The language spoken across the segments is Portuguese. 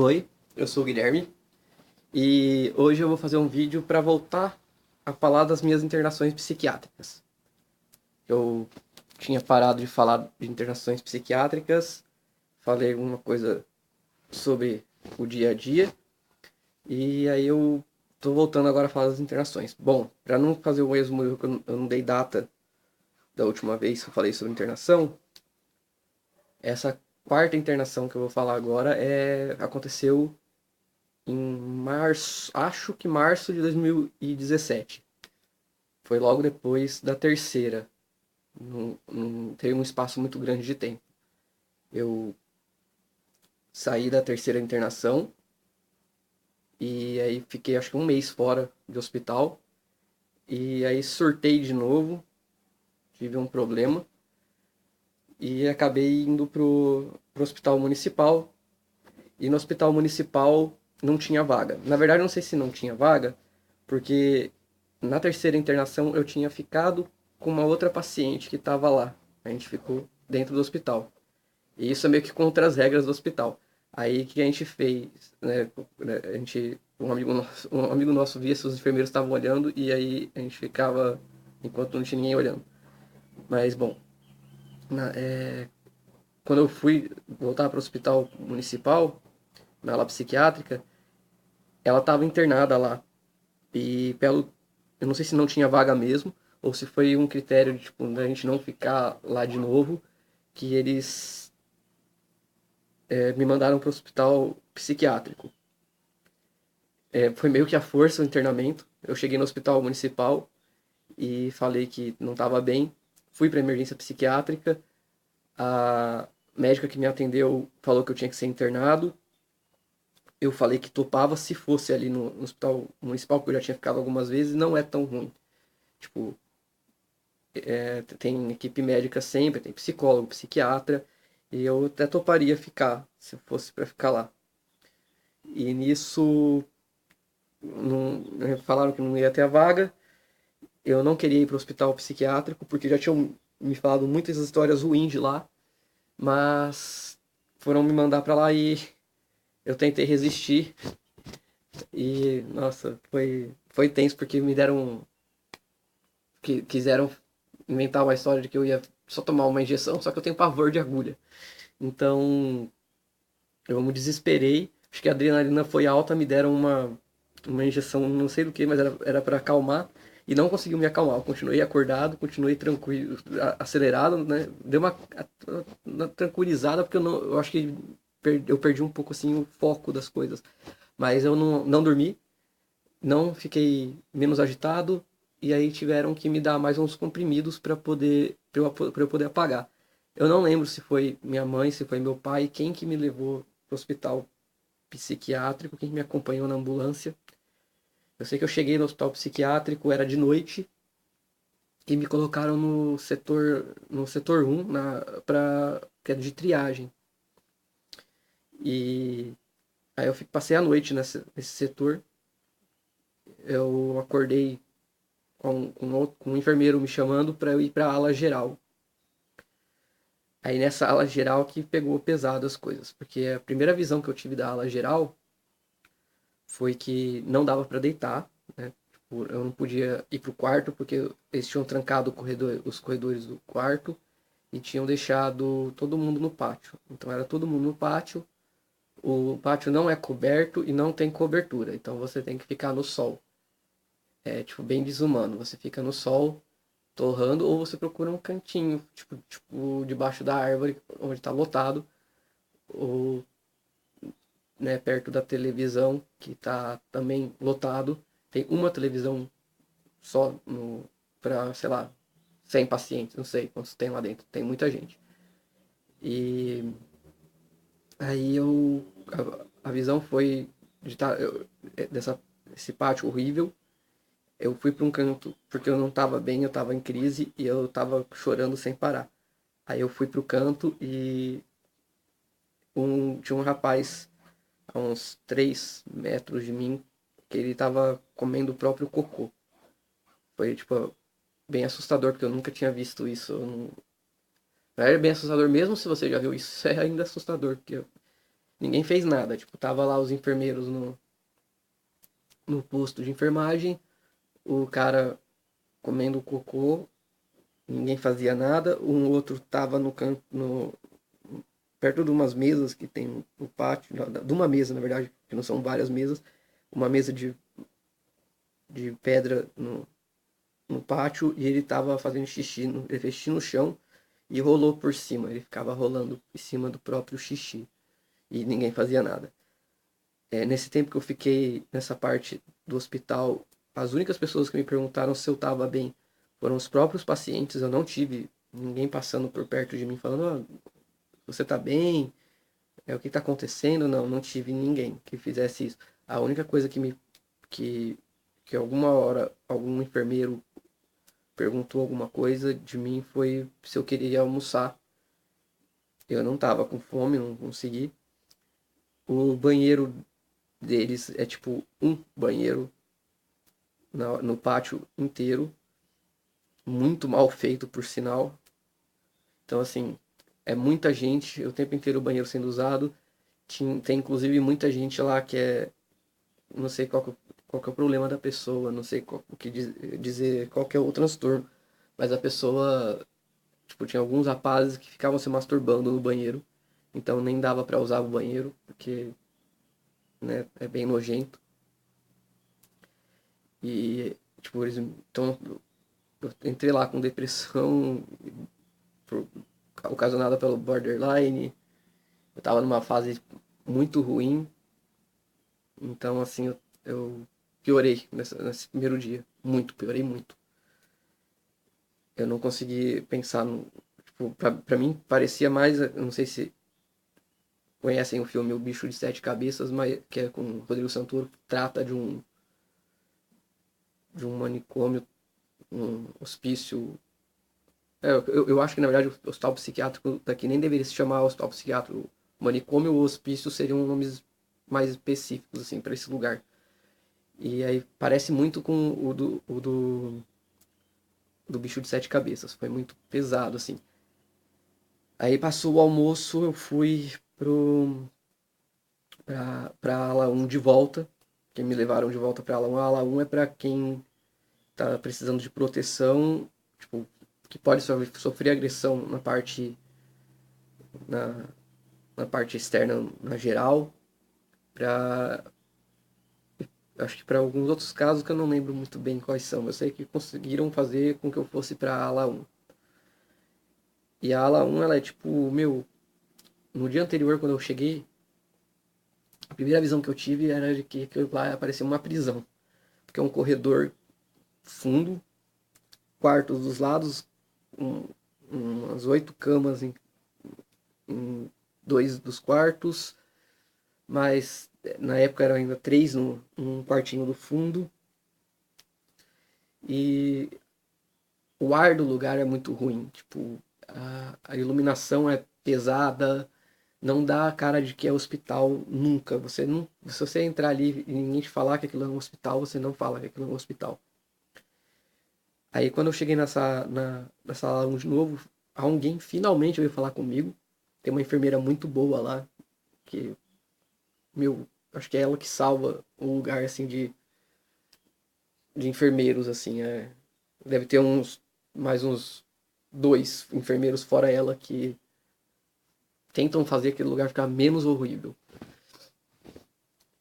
Oi, eu sou o Guilherme e hoje eu vou fazer um vídeo para voltar a falar das minhas internações psiquiátricas. Eu tinha parado de falar de internações psiquiátricas, falei alguma coisa sobre o dia a dia e aí eu tô voltando agora a falar das internações. Bom, para não fazer o mesmo erro que eu não dei data da última vez que eu falei sobre internação, essa quarta internação que eu vou falar agora aconteceu em março, acho que março de 2017. Foi logo depois da terceira. Não teve um espaço muito grande de tempo. Eu saí da terceira internação e aí fiquei acho que um mês fora de hospital. E aí surtei de novo, tive um problema e acabei indo pro hospital municipal. E no hospital municipal não tinha vaga. Na verdade, não sei se não tinha vaga, porque na terceira internação eu tinha ficado com uma outra paciente que estava lá. A gente ficou dentro do hospital. E isso é meio que contra as regras do hospital. Aí o que a gente fez, né? A gente, um amigo nosso via se os enfermeiros estavam olhando e aí a gente ficava enquanto não tinha ninguém olhando. Mas bom, quando eu fui voltar para o hospital municipal, na ala psiquiátrica, ela estava internada lá. E eu não sei se não tinha vaga mesmo, ou se foi um critério de, tipo, da gente não ficar lá de novo, que eles me mandaram para o hospital psiquiátrico. Foi meio que a força o internamento. Eu cheguei no hospital municipal e falei que não estava bem. Fui para emergência psiquiátrica. A médica que me atendeu falou que eu tinha que ser internado. Eu falei que topava se fosse ali no hospital municipal, porque eu já tinha ficado algumas vezes, não é tão ruim. Tipo, tem equipe médica sempre, tem psicólogo, psiquiatra, e eu até toparia ficar, se fosse para ficar lá. E nisso, falaram que não ia ter a vaga, eu não queria ir para o hospital psiquiátrico, porque já tinham me falado muitas histórias ruins de lá, mas foram me mandar para lá e eu tentei resistir, e nossa, foi tenso, porque me deram, quiseram inventar uma história de que eu ia só tomar uma injeção, só que eu tenho pavor de agulha. Então, eu me desesperei. Acho que a adrenalina foi alta, me deram uma injeção, não sei do que, mas era para acalmar. E não conseguiu me acalmar. Eu continuei acordado, continuei tranquilo, acelerado, né? Deu uma tranquilizada, porque eu acho que eu perdi um pouco assim o foco das coisas. Mas eu não dormi, não fiquei menos agitado. E aí tiveram que me dar mais uns comprimidos para eu poder apagar. Eu não lembro se foi minha mãe, se foi meu pai, quem que me levou pro hospital psiquiátrico, quem me acompanhou na ambulância. Eu sei que eu cheguei no hospital psiquiátrico, era de noite, e me colocaram no setor 1, que é de triagem. E aí eu passei a noite nesse setor. Eu acordei com um enfermeiro me chamando para eu ir para a ala geral. Aí nessa ala geral que pegou pesado as coisas, porque a primeira visão que eu tive da ala geral foi que não dava para deitar, né? Tipo, eu não podia ir pro quarto porque eles tinham trancado os corredores do quarto e tinham deixado todo mundo no pátio. Então era todo mundo no pátio. O pátio não é coberto e não tem cobertura, então você tem que ficar no sol. É tipo bem desumano. Você fica no sol torrando ou você procura um cantinho, tipo debaixo da árvore onde está lotado ou, né, perto da televisão, que está também lotado. Tem uma televisão só para, sei lá, 100 pacientes, não sei quantos tem lá dentro. Tem muita gente. E aí a visão foi de esse pátio horrível. Eu fui para um canto porque eu não estava bem, eu estava em crise e eu estava chorando sem parar. Aí eu fui pro canto e tinha um rapaz a uns 3 metros de mim, que ele tava comendo o próprio cocô. Foi, tipo, bem assustador, porque eu nunca tinha visto isso. Não era bem assustador, mesmo se você já viu isso, é ainda assustador, porque Ninguém fez nada. Tipo, tava lá os enfermeiros no posto de enfermagem, o cara comendo cocô, ninguém fazia nada. Um outro tava no canto, perto de umas mesas que tem no pátio, de uma mesa, na verdade, que não são várias mesas, uma mesa de pedra no pátio, e ele tava fazendo xixi, ele fez xixi no chão e rolou por cima, ele ficava rolando em cima do próprio xixi, e ninguém fazia nada. Nesse tempo que eu fiquei nessa parte do hospital, as únicas pessoas que me perguntaram se eu estava bem foram os próprios pacientes. Eu não tive ninguém passando por perto de mim falando: "Ah, você está bem? O que está acontecendo?" Não, não tive ninguém que fizesse isso. A única coisa que, que alguma hora algum enfermeiro perguntou alguma coisa de mim foi se eu queria almoçar. Eu não estava com fome, não consegui. O banheiro deles é tipo um banheiro no pátio inteiro, muito mal feito por sinal. Então, assim, é muita gente, o tempo inteiro o banheiro sendo usado. Tem inclusive muita gente lá que é. Não sei qual que é o problema da pessoa, não sei o que dizer, qual que é o transtorno. Mas a pessoa, tipo, tinha alguns rapazes que ficavam se masturbando no banheiro. Então nem dava pra usar o banheiro, porque, né, é bem nojento. E, tipo, eles. Então, eu entrei lá com depressão, por, ocasionada pelo borderline. Eu tava numa fase muito ruim, então assim eu piorei nesse primeiro dia. Muito, piorei muito. Eu não consegui pensar no. Tipo, pra mim parecia mais. Eu não sei se conhecem o filme O Bicho de Sete Cabeças, mas que é com o Rodrigo Santoro, trata de um manicômio, um hospício. Eu acho que na verdade o hospital psiquiátrico daqui nem deveria se chamar hospital psiquiátrico. O manicômio ou hospício seriam nomes mais específicos assim para esse lugar. E aí parece muito com o do Bicho de Sete Cabeças. Foi muito pesado, assim. Aí passou o almoço, eu fui pra ala um de volta. Que me levaram de volta pra ala um. A ala um é pra quem tá precisando de proteção, tipo, que pode sofrer agressão na, na parte externa, na geral. Pra, acho que para alguns outros casos que eu não lembro muito bem quais são. Eu sei que conseguiram fazer com que eu fosse pra ala um. E a ala um ela é tipo, meu, no dia anterior, quando eu cheguei, a primeira visão que eu tive era de que aquilo lá parecia uma prisão. Porque é um corredor fundo, quartos dos lados, um, umas 8 camas em dois dos quartos, mas na época eram ainda três num quartinho do fundo. E o ar do lugar é muito ruim. Tipo, a iluminação é pesada, não dá a cara de que é hospital nunca. Você não, se você entrar ali e ninguém te falar que aquilo é um hospital, você não fala que aquilo é um hospital. Aí quando eu cheguei na sala 1 de novo, alguém finalmente veio falar comigo. Tem uma enfermeira muito boa lá, que, meu, acho que é ela que salva o lugar, assim, de enfermeiros, assim. Deve ter mais uns dois enfermeiros fora ela que tentam fazer aquele lugar ficar menos horrível.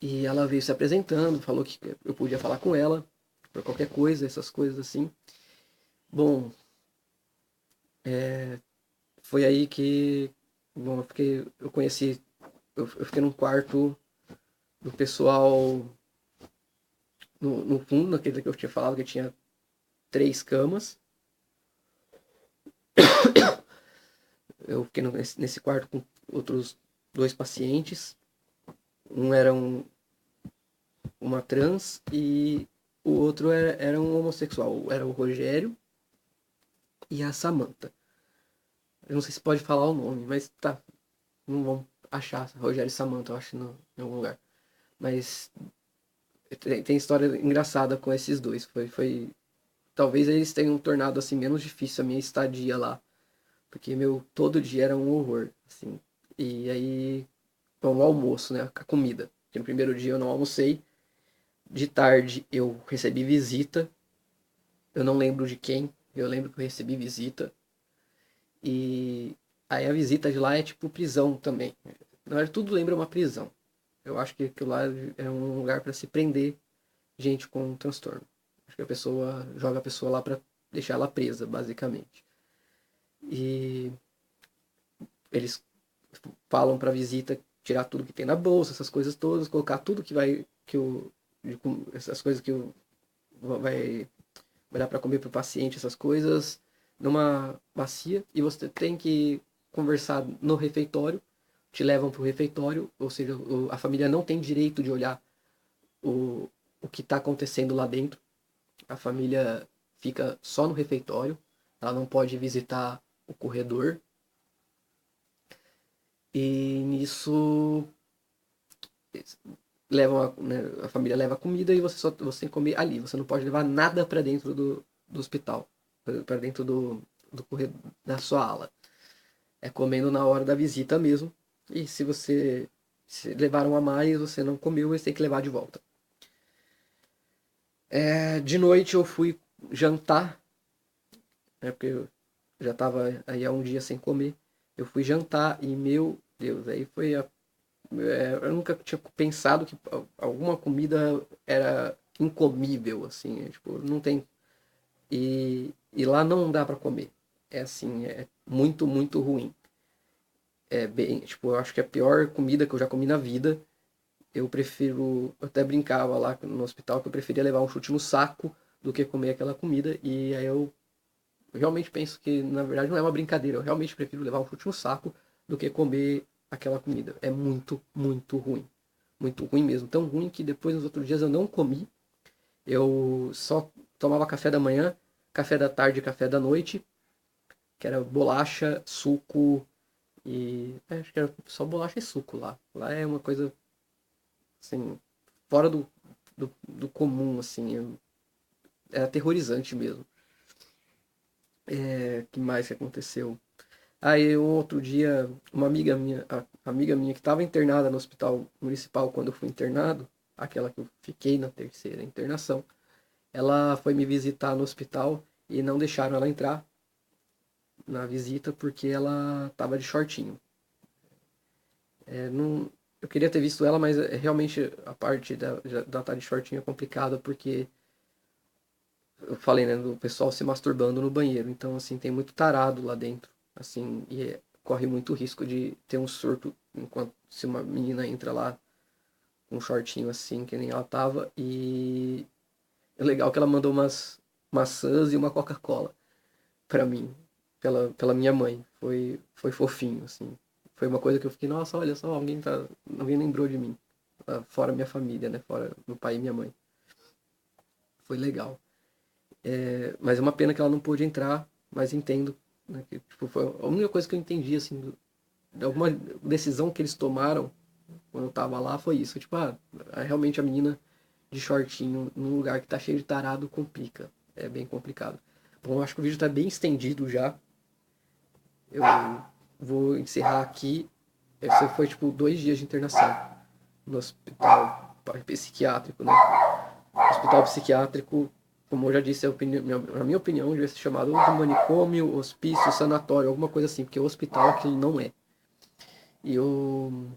E ela veio se apresentando, falou que eu podia falar com ela por qualquer coisa, essas coisas assim. Bom, foi aí que, bom, eu conheci, eu fiquei num quarto do pessoal no fundo, naquele que eu tinha falado que tinha 3 camas. Eu fiquei nesse quarto com outros 2 pacientes. Um era uma trans e o outro era um homossexual. Era o Rogério e a Samantha. Eu não sei se pode falar o nome, mas tá. Não vão achar Rogério e Samantha, eu acho, em algum lugar. Mas tem história engraçada com esses dois. Talvez eles tenham tornado assim menos difícil a minha estadia lá. Porque, meu, todo dia era um horror, assim. E aí o almoço, né? A comida. Porque no primeiro dia eu não almocei. De tarde eu recebi visita. Eu não lembro de quem. Eu lembro que eu recebi visita. E aí a visita de lá é tipo prisão também. Na verdade, tudo lembra uma prisão. Eu acho que aquilo lá é um lugar para se prender gente com transtorno. Acho que a pessoa joga a pessoa lá para deixar ela presa, basicamente. E eles falam para visita tirar tudo que tem na bolsa, essas coisas todas, colocar tudo que vai essas coisas que vai vai dar para comer para o paciente, essas coisas numa bacia e você tem que conversar no refeitório, te levam para o refeitório, ou seja, a família não tem direito de olhar o, o que está acontecendo lá dentro. A família fica só no refeitório, ela não pode visitar o corredor. E nisso levam né, a família leva comida e você tem que comer ali. Você não pode levar nada para dentro do hospital, para dentro do corredor da sua ala. É comendo na hora da visita mesmo. E se você se levaram a mais, você não comeu, você tem que levar de volta. De noite eu fui jantar, né, porque eu já estava aí há um dia sem comer. Eu fui jantar e, meu Deus, aí foi eu nunca tinha pensado que alguma comida era incomível, assim, tipo, não tem. E lá não dá para comer. É assim, é muito, muito ruim. É bem, tipo, eu acho que é a pior comida que eu já comi na vida. Eu prefiro, eu até brincava lá no hospital que eu preferia levar um chute no saco do que comer aquela comida. E aí eu realmente penso que, na verdade, não é uma brincadeira. Eu realmente prefiro levar um chute no saco do que comer aquela comida. É muito, muito ruim. Muito ruim mesmo. Tão ruim que depois, nos outros dias, eu não comi. Eu só tomava café da manhã, café da tarde e café da noite, que era bolacha, suco e. Acho que era só bolacha e suco lá. Lá é uma coisa, assim, fora do comum, assim. É aterrorizante mesmo. Que mais que aconteceu? Aí um outro dia, uma amiga minha, a amiga minha que estava internada no hospital municipal quando eu fui internado, aquela que eu fiquei na terceira internação, ela foi me visitar no hospital e não deixaram ela entrar na visita porque ela estava de shortinho. Não, eu queria ter visto ela, mas realmente a parte da estar de shortinho é complicada porque eu falei, né, do pessoal se masturbando no banheiro. Então, assim, tem muito tarado lá dentro, assim, e corre muito risco de ter um surto enquanto se uma menina entra lá com um shortinho assim, que nem ela tava. E é legal que ela mandou umas maçãs e uma Coca-Cola pra mim, pela minha mãe. Foi fofinho, assim. Foi uma coisa que eu fiquei, nossa, olha só, alguém lembrou de mim. Fora minha família, né? Fora meu pai e minha mãe. Foi legal. Mas é uma pena que ela não pôde entrar, mas entendo, né, que, tipo, foi a única coisa que eu entendi, assim, de alguma decisão que eles tomaram quando eu tava lá foi isso. Tipo, realmente a menina de shortinho num lugar que tá cheio de tarado complica. É bem complicado. Bom, eu acho que o vídeo tá bem estendido já. Eu vou encerrar aqui. Esse foi, tipo, 2 dias de internação no hospital psiquiátrico, né? Hospital psiquiátrico, como eu já disse, na minha opinião, devia ser chamado de manicômio, hospício, sanatório, alguma coisa assim, porque o hospital aquilo não é. E eu.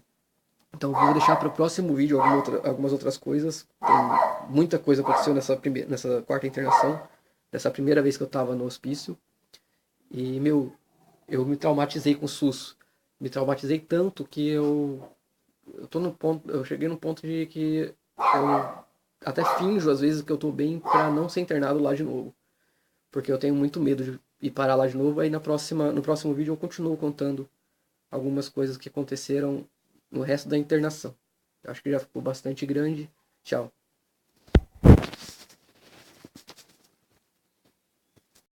Então vou deixar para o próximo vídeo algumas outras coisas. Tem muita coisa aconteceu nessa quarta internação, dessa primeira vez que eu estava no hospício. E, meu, eu me traumatizei com o SUS. Me traumatizei tanto que eu tô no ponto, eu cheguei no ponto de que eu até finjo às vezes que eu tô bem para não ser internado lá de novo, porque eu tenho muito medo de ir parar lá de novo. Aí no próximo vídeo eu continuo contando algumas coisas que aconteceram no resto da internação. Eu acho que já ficou bastante grande. Tchau.